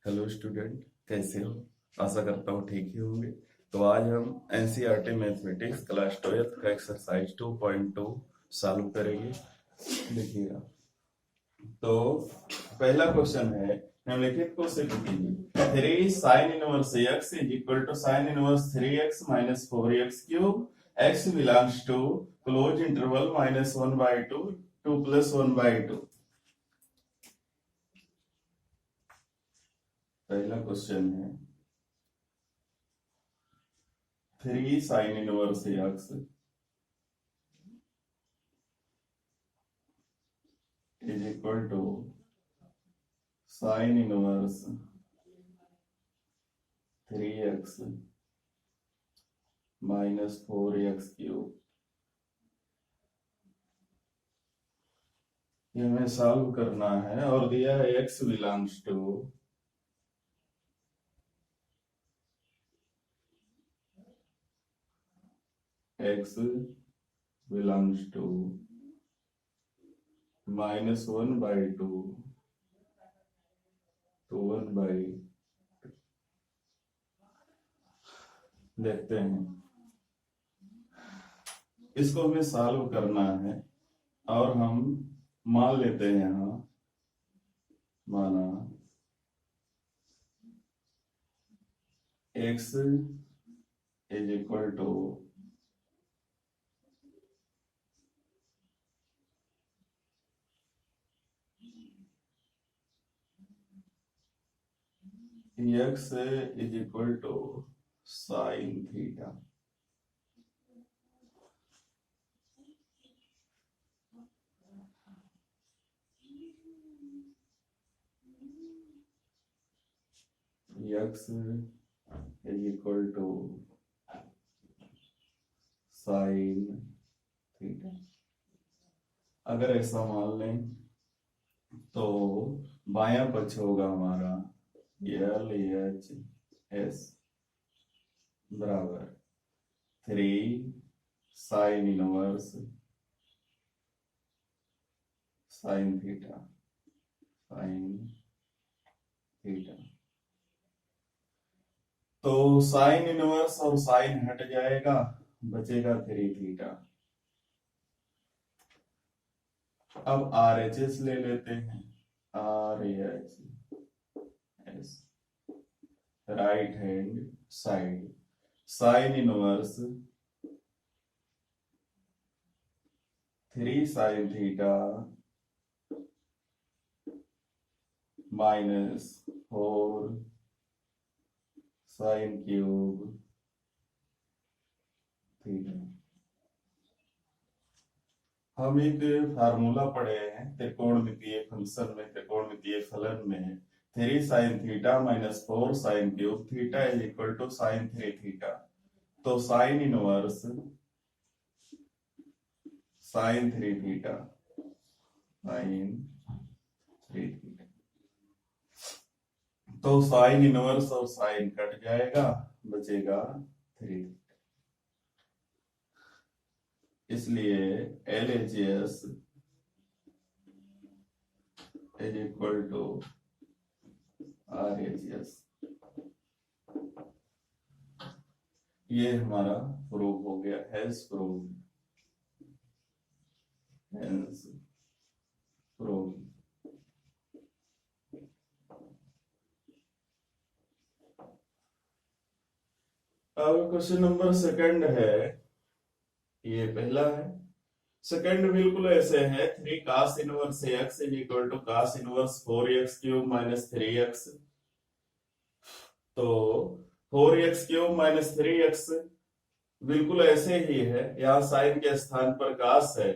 Hello student, कैसे हो? आशा करता हूँ ठीक ही होंगे। तो आज हम एनसीईआरटी मैथमेटिक्स क्लास 12th का एक्सरसाइज 2.2 सॉल्व करेंगे। देखिएगा। तो पहला क्वेश्चन है, निम्नलिखित को सिद्ध कीजिए। 3 sine inverse x is equal to sine inverse 3x minus 4x cube x belongs to close interval -1/2 2 + 1/2। पहला क्वेश्चन है 3 sine inverse x is equal to sin inverse 3x minus 4x cube. ये हमें solve करना है और दिया है x belongs to x belongs to -1/2 to 1/, देखते हैं। इसको हमें सॉल्व करना है और हम मान लेते हैं यहाँ, माना x is equal to x is equal to sine theta. x is equal to sine theta. अगर ऐसा मान लें तो बायां पक्ष होगा हमारा LHS बराबर 3 साइन इनवर्स साइन थीटा तो साइन इनवर्स और साइन हट जाएगा, बचेगा 3 थीटा। अब RHS ले लेते हैं। RHS right hand side, sine inverse 3 sine theta -4 sine cube theta. हम एक फार्मूला पढ़े हैं त्रिकोणमितीय फंक्शन में, त्रिकोणमितीय फलन में 3 sine theta -4 sine cube theta is equal to sine 3 theta. तो साइन इनवर्स साइन 3 थीटा तो साइन इनवर्स और साइन कट जाएगा, बचेगा 3। इसलिए LHS is equal to RHS। ये हमारा प्रूफ हो गया, हैज प्रूफ, हैज प्रूफ। अब क्वेश्चन नंबर सेकंड है, ये पहला है। सेकंड बिल्कुल ऐसे है, 3 cos inverse x is equal to cos inverse 4x cube minus 3x। तो 4x क्यूब माइनस 3x बिल्कुल ऐसे ही है, यहाँ साइन के स्थान पर cos है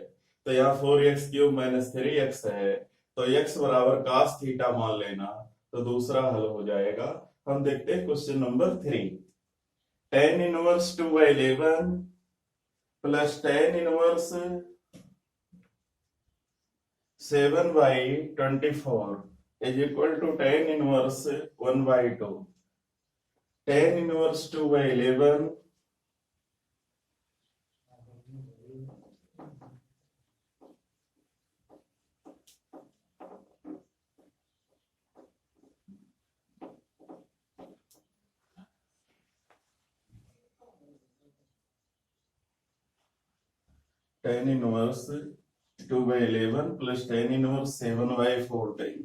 तो यहाँ 4x क्यूब माइनस 3x है, तो x बराबर cos थीटा मान लेना, तो दूसरा हल हो जाएगा। हम देखते हैं question number 3। tan inverse 2/11 plus tan inverse 7/24 is equal to tan inverse 1/2। tan inverse 2/11 tan tan inverse 2/11 plus tan inverse 7/14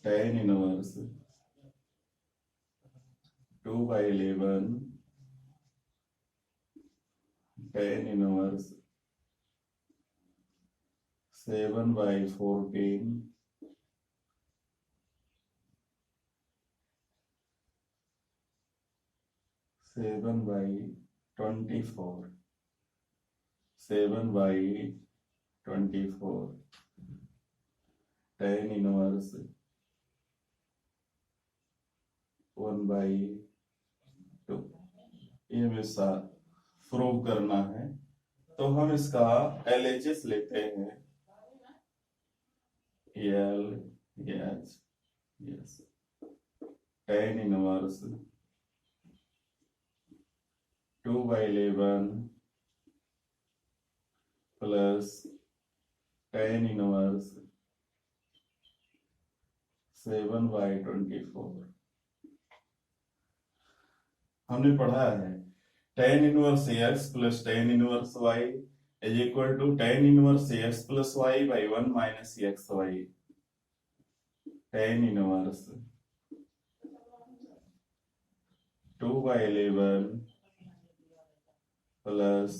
tan inverse 2/11 tan inverse 7/14 7/24 7/24 tan inverse 1/2 ये हमें प्रूव करना है। तो हम इसका LHS लेते हैं LHS tan inverse 2/11 plus tan inverse 7/24 हमने पढ़ा है tan inverse x plus tan inverse y is equal to tan inverse x plus y by 1 minus xy tan inverse 2/11 plus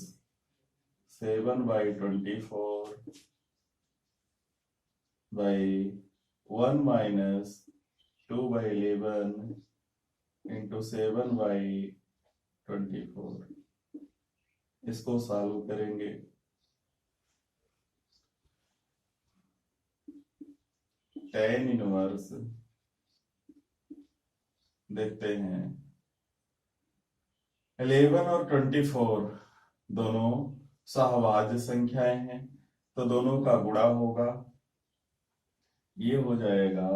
7/24 by 1 minus 2/11 into 7/24 इसको solve करेंगे। tan inverse देखते हैं 11 और 24 दोनों सहभाज्य संख्याएं हैं तो दोनों का गुणा होगा। ये हो जाएगा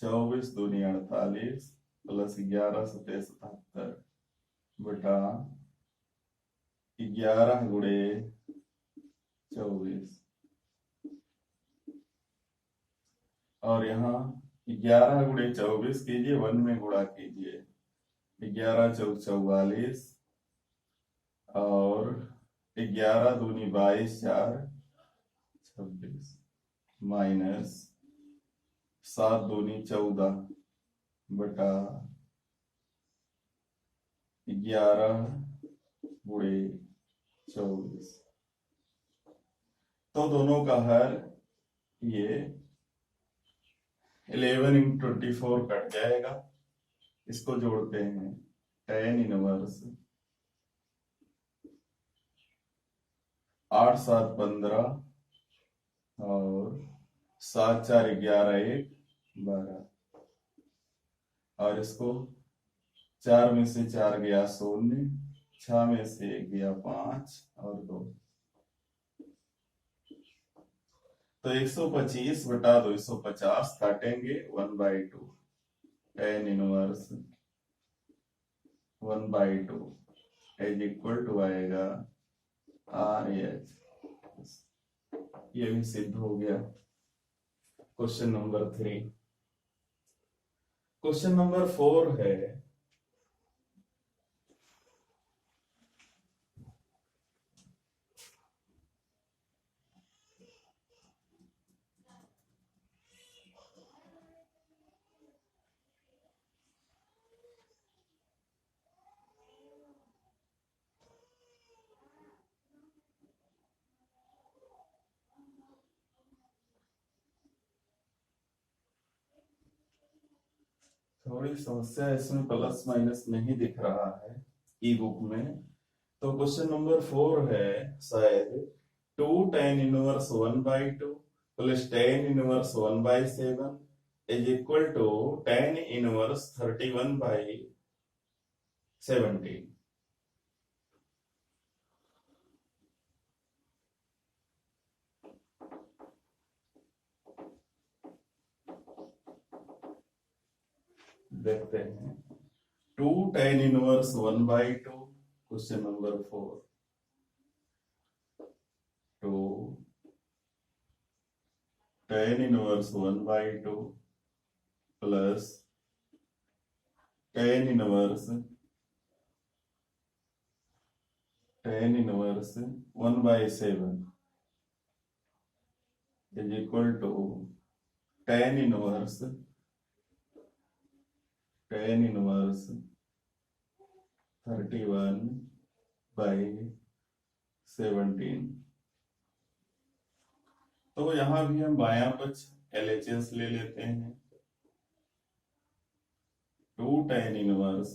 24 दूनी 48 प्लस 11 सतह 77 बटा 11 गुणे 24 और यहाँ 11 गुणे 24 कीजिए 1 में गुणा कीजिए 11 चौक 44 और 11 दूनी 22 4 26 माइनस 7 दूनी 14 बटा 11 गुणे 24 तो दोनों का हर ये 11 into 24 कट जाएगा। इसको जोड़ते हैं tan इनवर्स 8 7 15 और 7 4 11 1 12 और इसको 4 में से 4 गया 0 6 में से 1 गया 5 और 2 तो 125 बटा 250 काटेंगे 1/2 tan inverse 1/2 is equal to आएगा RH। ये भी सिद्ध हो गया। Question number 3। क्वेश्चन नंबर 4 है थोड़ी समस्या इसमें प्लस माइनस नहीं दिख रहा है ई बुक में। तो क्वेश्चन नंबर 4 है शायद 2 tan inverse 1/2 plus tan inverse 1/7 is equal to tan inverse 31/17। देखते हैं 2 tan inverse 1/2 question number 4 2 tan inverse 1/2 plus tan inverse tan inverse 1/7 is equal to tan inverse 31/17। तो यहां भी हम बायां पक्ष LHS ले लेते हैं। 2 tan inverse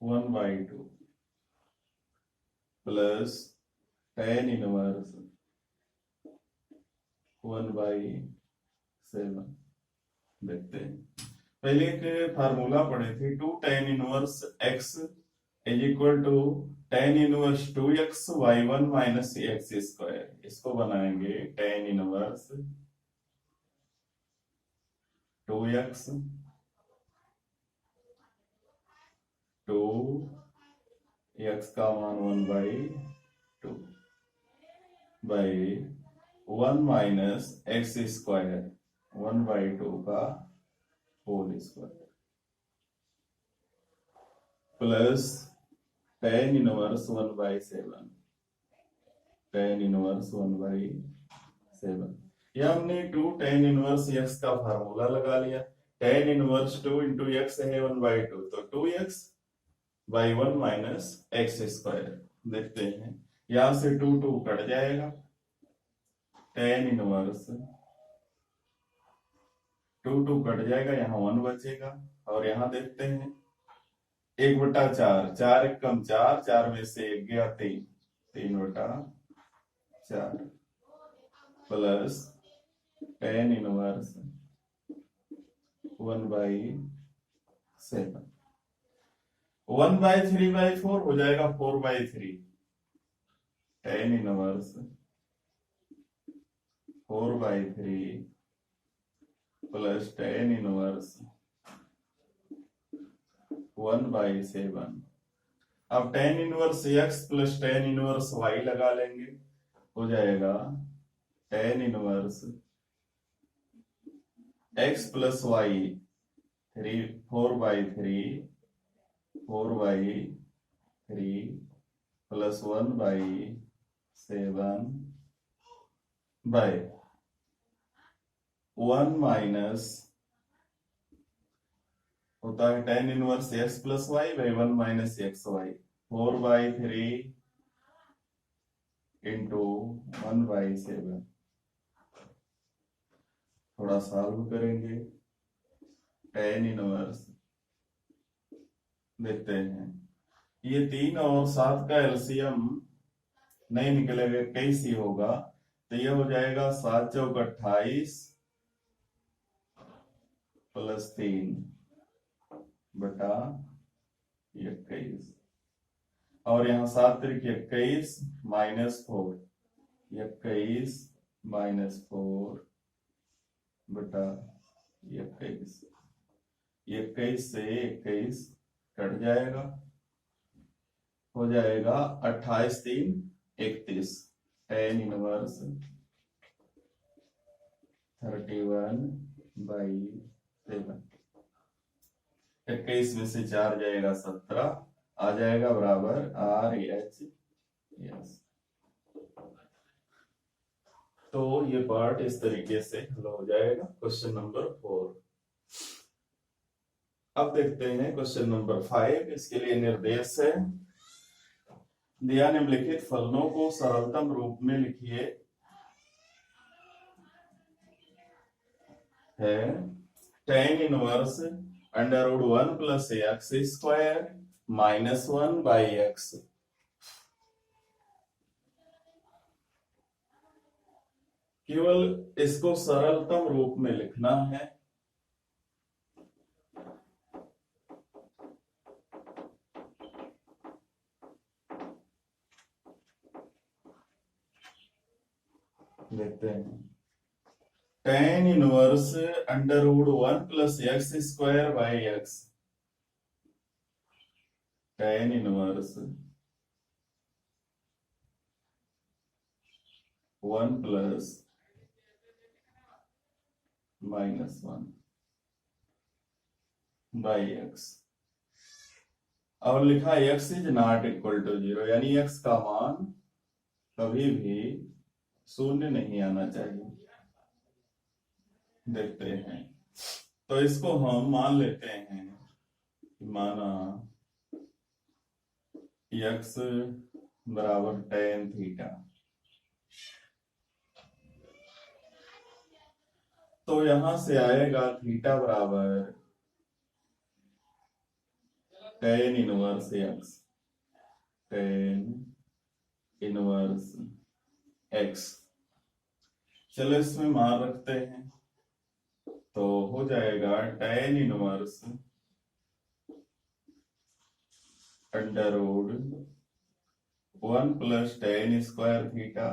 1/2 plus tan inverse 1/7। देखते हैं, पहले एक फार्मूला पढ़े थे, 2 tan inverse x is equal to tan inverse 2x y1 minus x square. इसको बनाएंगे tan इनवर्स 2x 2x का मान 1/2 बाई 1 माइनस x स्क्वायर 1/2 का whole square plus tan inverse 1/7 tan inverse 1/7। यह हमने 2 tan इनवर्स x का formula लगा लिया। tan इनवर्स 2 इंटू एक्स है 1/2, तो 2x by 1 minus x square. देखते हैं, यहां से 2 2 कट जाएगा, tan इनवर्स 2 2 कट जाएगा, यहाँ 1 बचेगा। और यहाँ देखते हैं 1/4, 4 1 कम 4, 4 में से 1 गया 3, 3/4 प्लस tan इनवर्स 1/7। 1/3/4 हो जाएगा 4/3। tan inverse 4/3 plus tan inverse 1/7। अब tan inverse x plus tan inverse y लगा लेंगे, हो जाएगा tan inverse x plus y 4/3 plus 1/7 by 1 minus होता है tan inverse x plus y by 1 minus x y. 4/3 into 1/7। थोड़ा सॉल्व करेंगे, tan inverse देखते हैं, ये 3 और 7 का एलसीएम नहीं निकलेगा, 21 ही होगा, तो ये हो जाएगा 7 चौक 28 प्लस 3 बटा 21। और यहाँ 7 3 21 माइनस 4, 21 माइनस 4 बटा 21। 21 से 21 कट जाएगा, हो जाएगा 28 3 31। tan inverse 31/7। 21 में से 4 जाएगा 17, आ जाएगा बराबर RHS। तो ये पार्ट इस तरीके से हल हो जाएगा। Question number 4। अब देखते हैं क्वेश्चन नंबर 5। इसके लिए निर्देश है, दिया निम्नलिखित फलनों को सरलतम रूप में लिखिए। है tan inverse √1 plus x square minus 1/x। केवल इसको सरलतम रूप में लिखना है। देखते हैं, tan inverse √1 plus x square by x. tan inverse 1 plus -1 by x. और लिखा x is not equal to 0, यानी x का मान कभी भी शून्य नहीं आना चाहिए। देखते हैं, तो इसको हम मान लेते हैं, माना x बराबर tan थीटा, तो यहां से आएगा थीटा बराबर tan inverse x, tan inverse x। चलो इसमें मान रखते हैं, तो हो जाएगा tan inverse under root 1 plus tan square theta,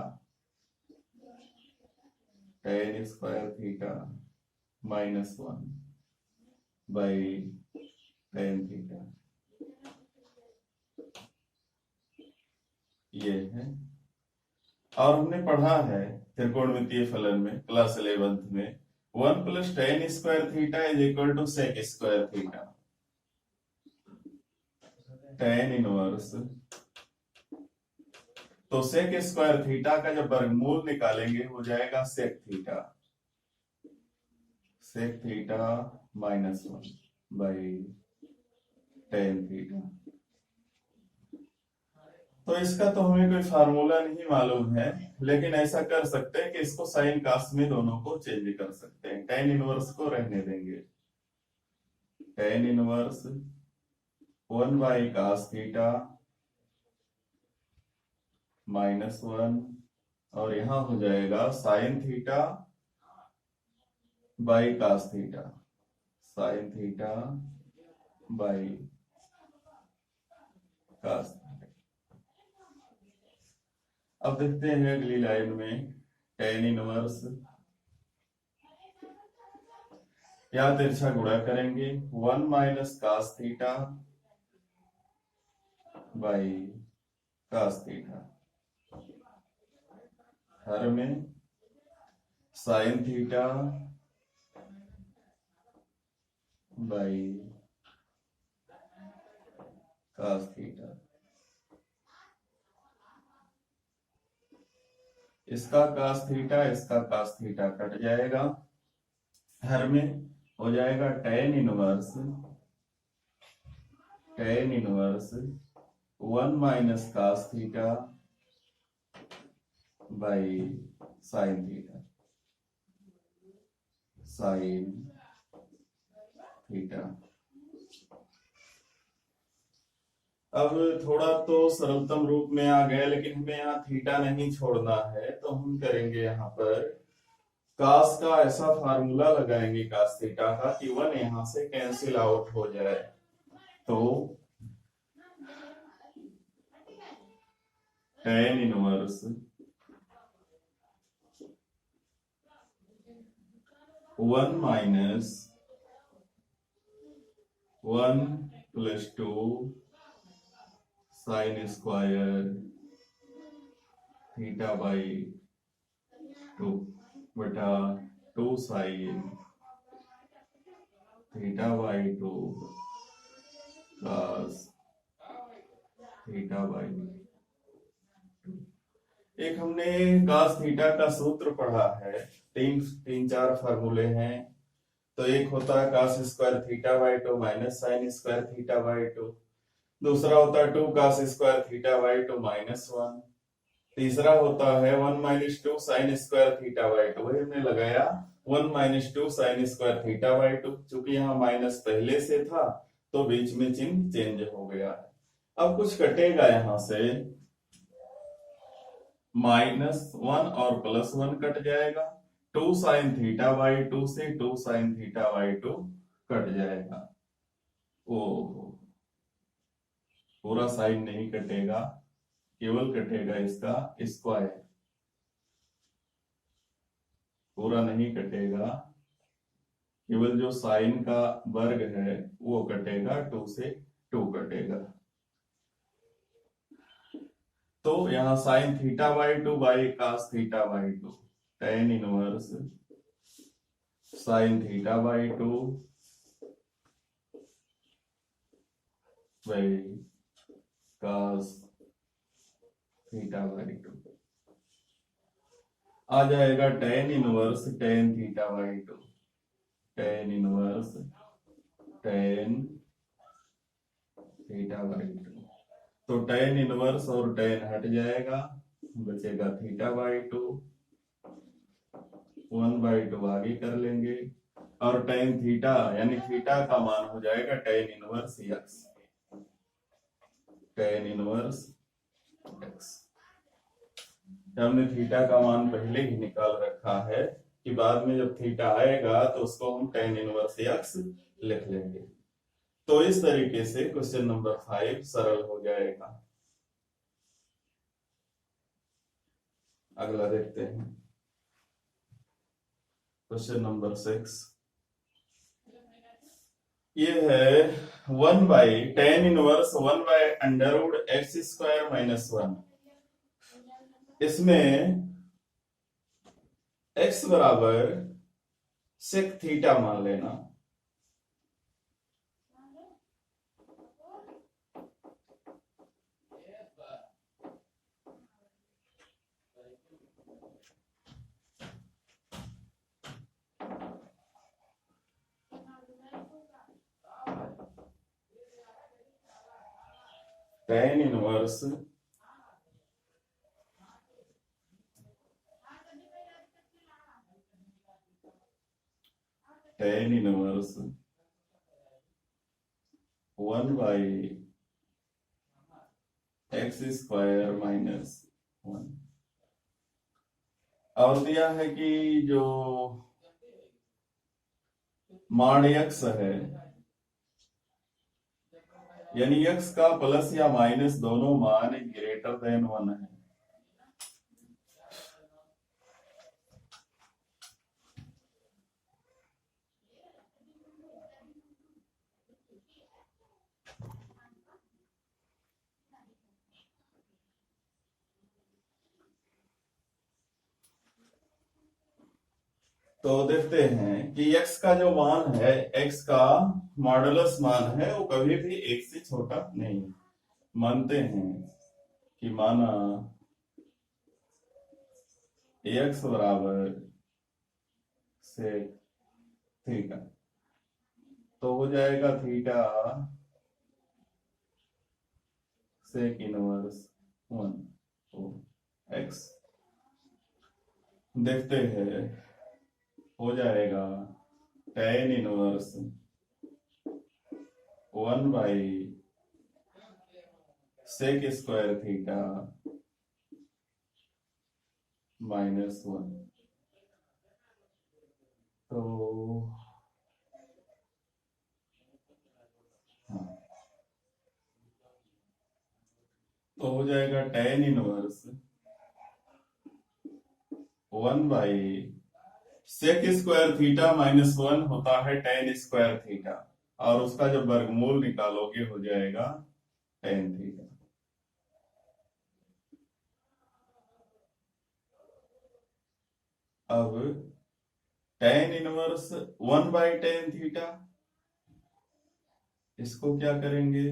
tan square theta minus 1 by tan theta, ये है। और हमने पढ़ा है त्रिकोणमितीय फलन में क्लास 11th में 1 plus tan square theta is equal to sec square theta. tan inverse, तो sec स्क्वायर थीटा का जब वर्गमूल निकालेंगे हो जाएगा sec theta, sec theta minus 1 by tan theta. तो इसका तो हमें कोई फार्मूला नहीं मालूम है, लेकिन ऐसा कर सकते हैं कि इसको साइन कास्ट में दोनों को चेंज कर सकते हैं। tan इनवर्स को रहने देंगे, tan inverse 1 by cos theta minus 1, और यहां हो जाएगा sine theta by cos theta, sine theta by cos theta. अब देखते हैं अगली लाइन में tan इनवर्स, या तिरछा गुणा करेंगे 1 minus cos theta by cos theta, हर में sine theta by cos theta. इसका कास थीटा इसका कास थीटा कट जाएगा, हर में हो जाएगा tan inverse 1 minus cos theta by sine theta, sine theta. अब थोड़ा तो सरलतम रूप में आ गया, लेकिन हमें यहाँ थीटा नहीं छोड़ना है, तो हम करेंगे यहाँ पर कास का ऐसा फार्मूला लगाएंगे कास थीटा का कि 1 यहां से कैंसिल आउट हो जाए। तो tan inverse 1 minus 1 plus 2 sign square theta by 2 बटा 2 sign theta by 2 plus theta by 2। एक हमने cos थीटा का सूत्र पढ़ा है, तीन चार फार्मूले हैं। तो एक होता है cos square theta by 2 minus sine square theta by 2, दूसरा होता है 2 cos square theta by 2 minus 1, तीसरा होता है 1 minus 2 sign square theta by 2, वही हमने लगाया 1 minus 2 sign square theta by 2। चूंकि यहाँ माइनस पहले से था तो बीच में चिन्ह चेंज हो गया है। अब कुछ कटेगा, यहां से -1 और +1 कट जाएगा, 2 साइन थीटा बाई 2 से 2 साइन थीटा बाई 2 कट जाएगा। ओ पूरा साइन नहीं कटेगा, केवल कटेगा इसका स्क्वायर, पूरा नहीं कटेगा, केवल जो साइन का वर्ग है वो कटेगा, 2 से 2 कटेगा। तो यहाँ sine theta by 2 by cos theta by 2, tan inverse sine theta by 2 by cos theta by 2 आ जाएगा tan inverse tan theta by 2, tan inverse tan theta by 2। तो tan इनवर्स और tan हट जाएगा, बचेगा थीटा बाई 2, 1/2 आगे कर लेंगे, और tan थीटा यानी थीटा का मान हो जाएगा tan inverse x, tan inverse x। हमने थीटा का मान पहले ही निकाल रखा है कि बाद में जब थीटा आएगा तो उसको हम tan इनवर्स x लिख लेंगे। तो इस तरीके से क्वेश्चन नंबर 5 सरल हो जाएगा। अगला देखते हैं क्वेश्चन नंबर 6। ये है 1/tan इनवर्स 1/√x² - 1। इसमें x बराबर sec थीटा मान लेना। tan inverse tan inverse 1/x² - 1। और दिया है कि जो मान x है यानी x का प्लस या माइनस दोनों मान ग्रेटर देन 1 है। तो देखते हैं कि x का जो मान है, x का मॉडुलस मान है, वो कभी भी 1 से छोटा नहीं। मानते हैं कि माना x बराबर से थीटा, तो हो जाएगा थीटा सेक इनवर्स 1 तो x। देखते हैं, हो जाएगा tan इनवर्स 1/sec² थीटा -1। तो हाँ, तो हो जाएगा tan इनवर्स 1/sec² थीटा -1 होता है tan² थीटा, और उसका जब वर्गमूल निकालोगे हो जाएगा tan थीटा। अब tan इनवर्स 1/tan थीटा, इसको क्या करेंगे,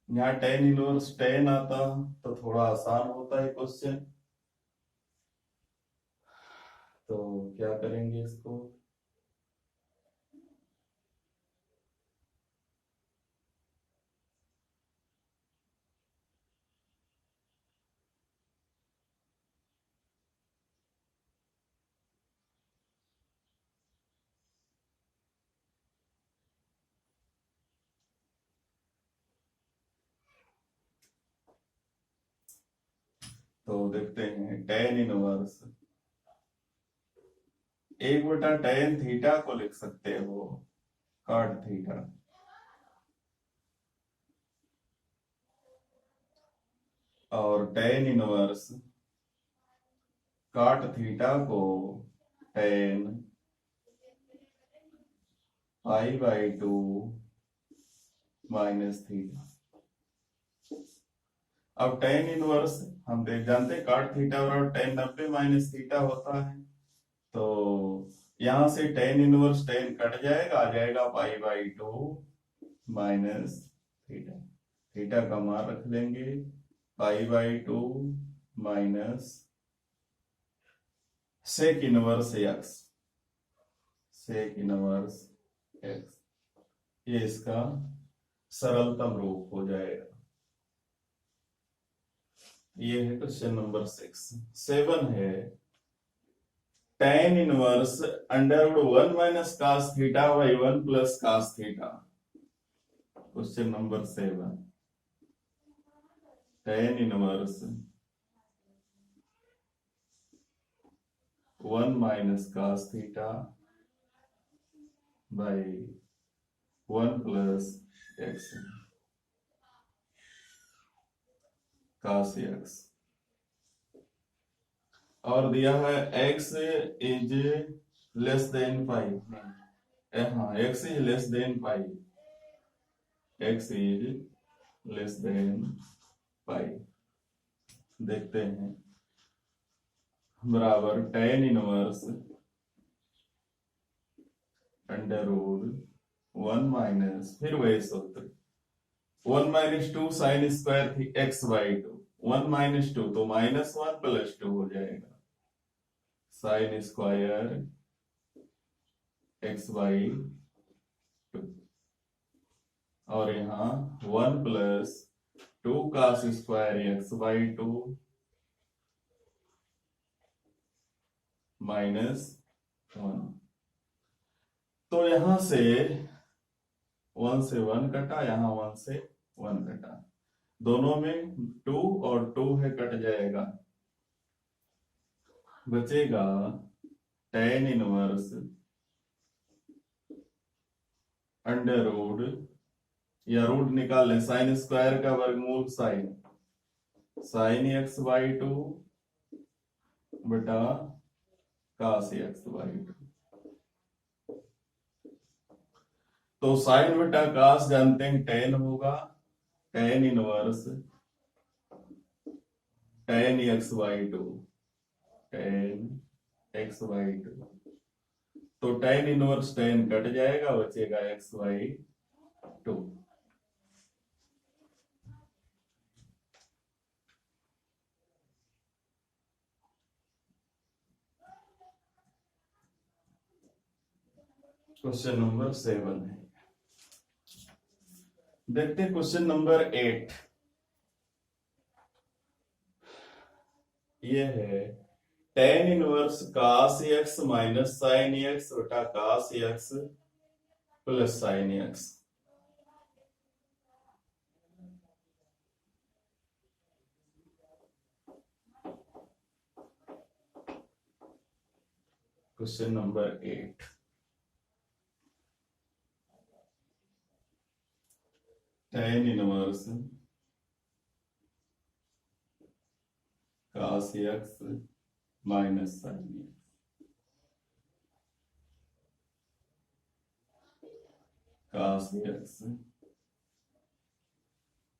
यहाँ tan इनवर्स tan आता तो थोड़ा आसान होता है क्वेश्चन। तो क्या करेंगे इसको, तो देखते हैं tan इनवर्स 1/tan थीटा को लिख सकते हो cot थीटा, और tan इनवर्स cot थीटा को tan π/2 - थीटा। अब tan इनवर्स हम देख जानते हैं cot थीटा और tan 90 - थीटा होता है, तो यहां से tan इनवर्स tan कट जाएगा, आ जाएगा π/2 - थीटा। थीटा का मान रख लेंगे π/2 minus sec inverse x, sec inverse x, ये इसका सरलतम रूप हो जाएगा। ये है क्वेश्चन नंबर 6। 7 है tan inverse √1 minus cos theta by 1 plus cos theta. Question number 7, tan inverse 1 minus cos theta by 1 plus x cos x, और दिया है x is less than pi. हाँ, x is less than pi, x is less than pi. देखते हैं, बराबर tan inverse √1 minus, फिर वही सूत्र 1 माइनस 2 साइन स्क्वायर थी x/2, 1 माइनस 2 तो -1 प्लस 2 हो जाएगा, साइन स्क्वायर x/2, और यहाँ 1 प्लस 2 cos स्क्वायर x/2 -1। तो यहां से 1 से 1 कटा, यहां 1 से 1 कटा, दोनों में 2 और 2 है, कट जाएगा, बचेगा tan इनवर्स √ या रूट निकाल ले, साइन स्क्वायर का वर्गमूल साइन x/2 बटा cos x/2। तो साइन बटा cos जानते हैं tan होगा, tan inverse tan x/2, tan x/2, तो tan इनवर्स tan कट जाएगा, बचेगा x/2। क्वेश्चन नंबर 7 है। देखते हैं क्वेश्चन नंबर 8। ये है tan inverse cos x minus sin x बटा cos x plus sin x। Question number 8, tan inverse cos x minus sin x, cos x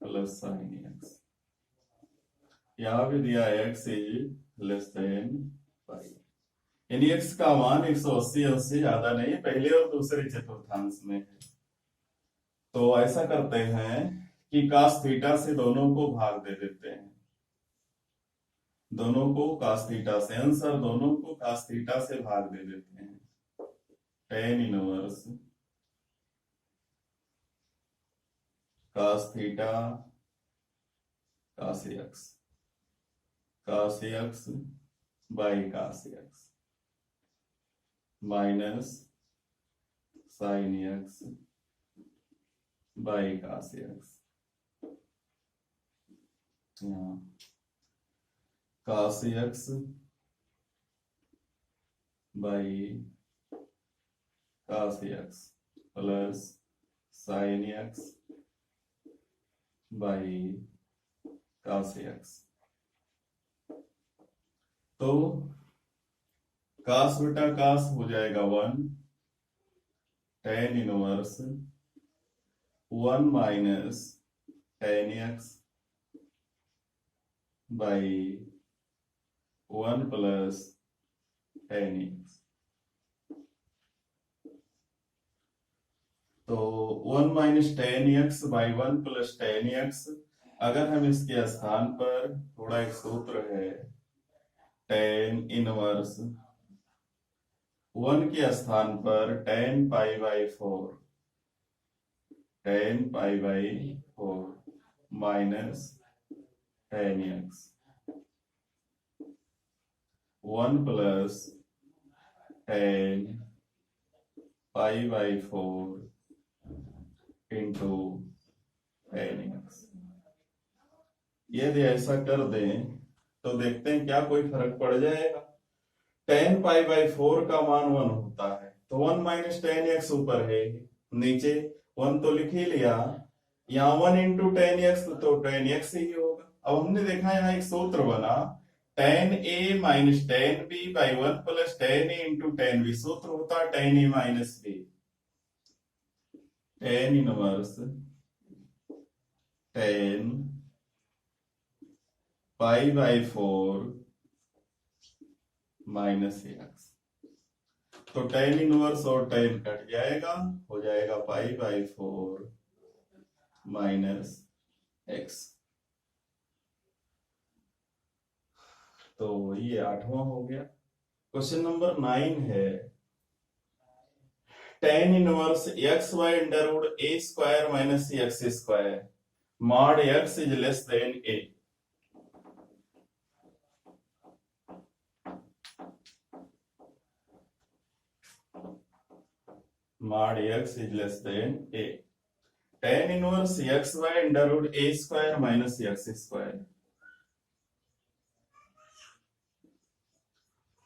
plus sin x। यहां भी दिया x is less than पाई, यानी x का मान 180 से ज्यादा नहीं, पहले और दूसरे चतुर्थांश में है। तो ऐसा करते हैं कि cos थीटा से दोनों को भाग दे देते हैं, दोनों को cos थीटा से, आंसर दोनों को cos थीटा से भाग दे देते हैं। tan inverse cos theta cos x, cos x by cos x minus sin x by cos x। cos x by cos x plus sin x by cos x। तो cos बटा cos हो जाएगा 1, tan inverse 1 minus tan x by 1 plus tan x। तो 1 minus ten x by 1 plus ten x, अगर हम इसके स्थान पर, थोड़ा एक सूत्र है, टेन इनवर्स 1 के स्थान पर ten pi by 4, ten pi by 4 minus ten x, 1 plus ten pi by 4 into tan x. यदि ऐसा कर दें तो देखते हैं क्या कोई फर्क पड़ जाएगा। टेन पाई बाई 4 का मान 1 होता है, तो 1 माइनस टेन एक्स ऊपर है, नीचे 1 तो लिख ही लिया, यहाँ 1 इंटू टेन एक्स तो टेन एक्स ही होगा। अब हमने देखा यहाँ एक सूत्र बना, tan A minus tan B by 1 plus tan A into tan B, सूत्र होता है tan A minus B, tan inverse tan pi by 4 minus x. तो टेन इनवर्स और टेन कट जाएगा, हो जाएगा पाई बाई 4 माइनस एक्स। तो ये 8वां हो गया। क्वेश्चन नंबर 9 है, tan inverse x by under root a square minus x square mod x is less than a. mod x is less than a, tan inverse x by under root a square minus x square,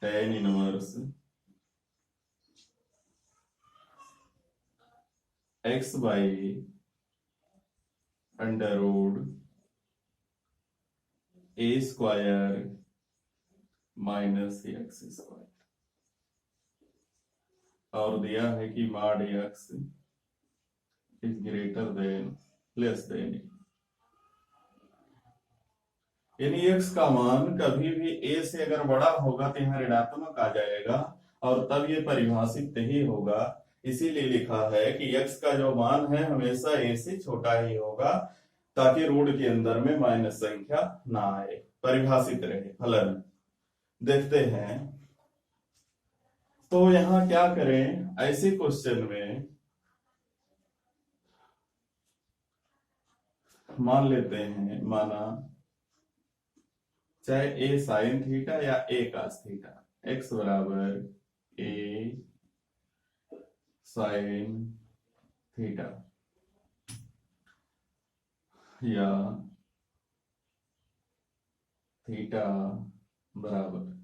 tan inverse x by under root a square minus x square, और दिया है कि mod x is greater than less than a, यानी x का मान कभी भी a से अगर बड़ा होगा तो यहाँ ऋणात्मक आ जाएगा और तब ये परिभाषित ही होगा। इसीलिए लिखा है कि x का जो मान है हमेशा a से छोटा ही होगा, ताकि रूट के अंदर में माइनस संख्या ना आए, परिभाषित रहे फलन। देखते हैं तो यहां क्या करें, ऐसे क्वेश्चन में मान लेते हैं, माना चाहे ए साइन थीटा या ए कास थीटा, एक्स बराबर ए साइन थीटा या थीटा बराबर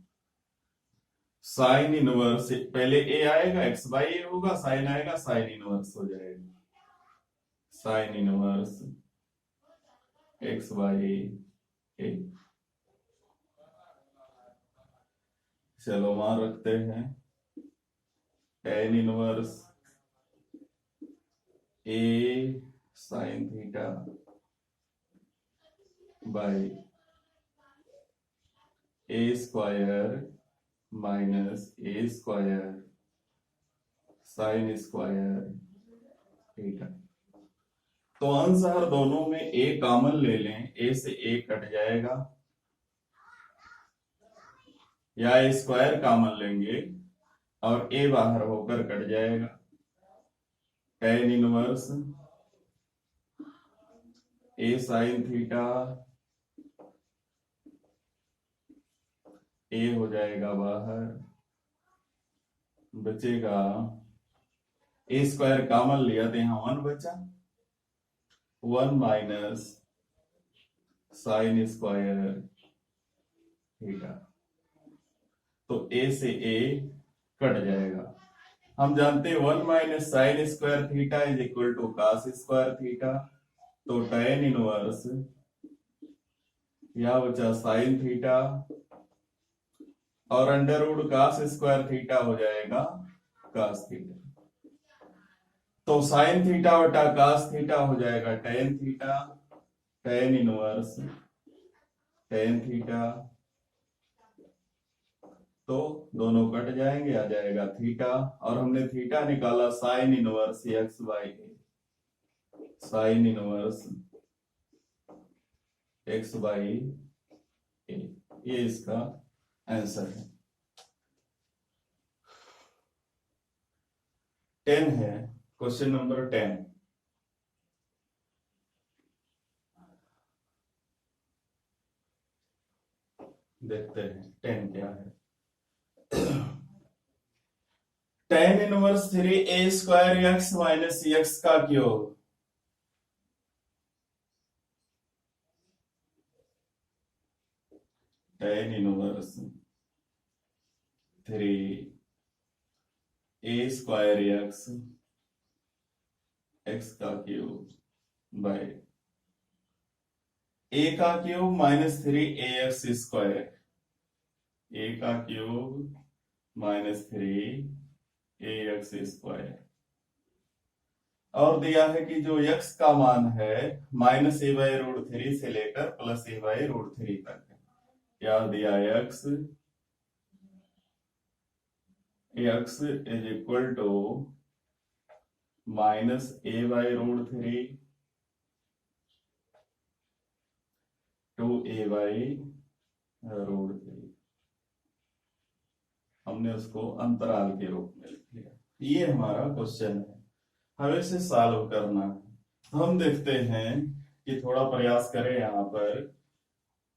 साइन इनवर्स, पहले ए आएगा एक्स बाई ए होगा, साइन आएगा साइन इनवर्स हो जाएगा, साइन इनवर्स एक्स बाई ए। चलो मान रखते हैं tan inverse A sign theta by A square minus A square sine square theta. तो अनुसार दोनों में ए कॉमन ले लें, ए से ए कट जाएगा, या ए स्क्वायर कॉमन लेंगे और ए बाहर होकर कट जाएगा, टेन इनवर्स ए साइन थीटा ए हो जाएगा बाहर, बचेगा ए स्क्वायर कॉमन लिया तो यहां 1 बचा, 1 माइनस साइन स्क्वायर थीटा। तो ए से ए कट जाएगा। हम जानते हैं 1 minus sine square theta is equal to cos square theta, तो टेन इनवर्स यह बचा साइन थीटा और under root cos square theta हो जाएगा कास थीटा। तो साइन थीटा बटा कास थीटा हो जाएगा tan theta, tan inverse tan theta तो दोनों कट जाएंगे, आ जाएगा थीटा, और हमने थीटा निकाला sine inverse x by a, sine inverse x by a, ये इसका आंसर है। 10 है, क्वेश्चन नंबर 10। देखते हैं 10 क्या है। tan inverse 3a square x minus x का cube, tan inverse 3a square x, x का क्यूब बाय a का cube minus 3ax square, a का क्यूब माइनस 3ax स्क्वायर, और दिया है कि जो x का मान है माइनस ए बाई रूट 3 से लेकर प्लस ए बाई रूट 3 तक है। क्या दिया x is equal to minus a by root 3 two a by root 3, हमने उसको अंतराल के रूप में लिख लिया। ये हमारा क्वेश्चन है, हमें इसे सॉल्व करना है। तो हम देखते हैं कि थोड़ा प्रयास करें, यहाँ पर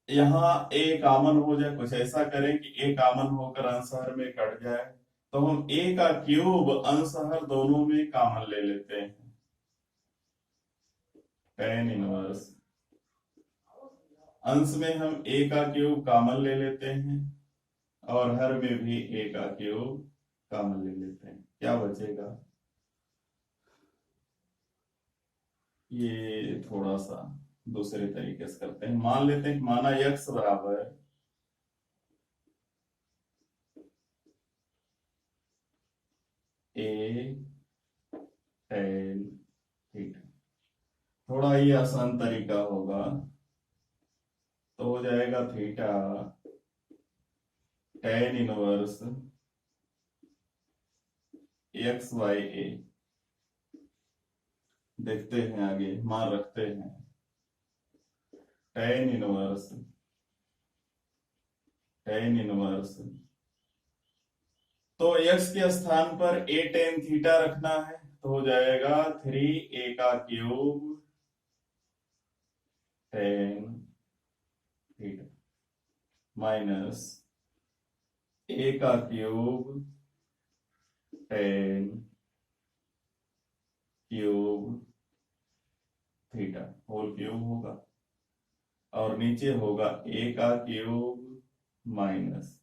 यहाँ a कॉमन हो जाए, कुछ ऐसा करें कि a कॉमन होकर अंशहर में कट जाए, तो हम a का क्यूब अंशहर दोनों में कॉमन ले लेते हैं, tan इनवर्स, अंश में हम a का क्यूब कॉमन ले लेते हैं और हर में भी a का क्यूब कॉमन ले लेते हैं। क्या बचेगा, ये थोड़ा सा दूसरे तरीके से करते हैं। मान लेते हैं कि माना x बराबर a tan थीटा, थोड़ा ही आसान तरीका होगा, तो हो जाएगा theta tan inverse x by a. देखते हैं आगे, मान रखते हैं tan इनवर्स तो x के स्थान पर a tan थीटा रखना है, तो हो जाएगा 3a का cube tan theta minus a का cube tan cube theta whole cube होगा, और नीचे होगा a का क्यूब माइनस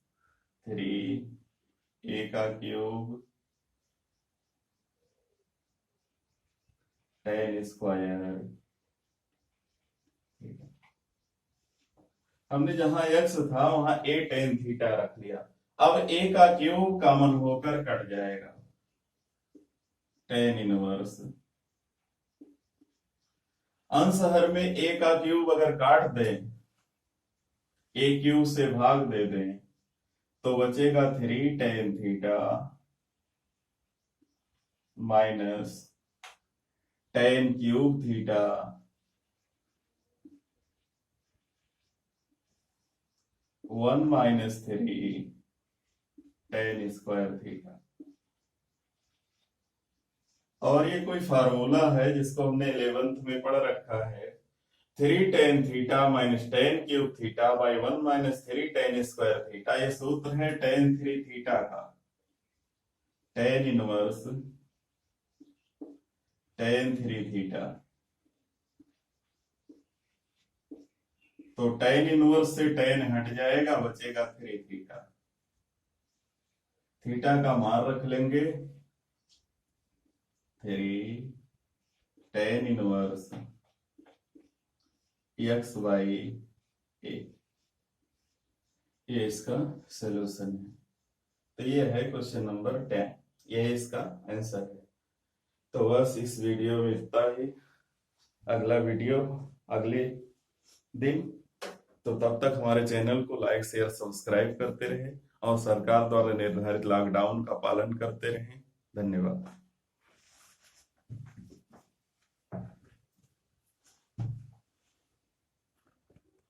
3a का क्यूब tan स्क्वायर थीटा। हमने जहां x था वहां a tan थीटा रख लिया, अब a का क्यूब कॉमन होकर कट जाएगा, tan इनवर्स अंशहर में a का क्यूब अगर काट दें, a क्यूब से भाग दे दें, तो बचेगा 3 tan theta minus tan cube theta 1 minus 3 tan square theta. और ये कोई फार्मूला है जिसको हमने 11th में पढ़ रखा है, 3 tan theta minus tan cube theta by 1 minus 3 tan square theta. ये सूत्र है tan 3 थीटा का, tan इनवर्स tan 3 थीटा। तो tan इनवर्स से tan हट जाएगा, बचेगा 3 थीटा। थीटा का मान रख लेंगे 3 tan inverse x by a, ये इसका सोल्यूशन है। तो ये है क्वेश्चन नंबर 10, ये इसका आंसर है। तो बस इस वीडियो में इतना ही, अगला वीडियो अगले दिन, तो तब तक हमारे चैनल को लाइक शेयर सब्सक्राइब करते रहे और सरकार द्वारा निर्धारित लॉकडाउन का पालन करते रहें। धन्यवाद।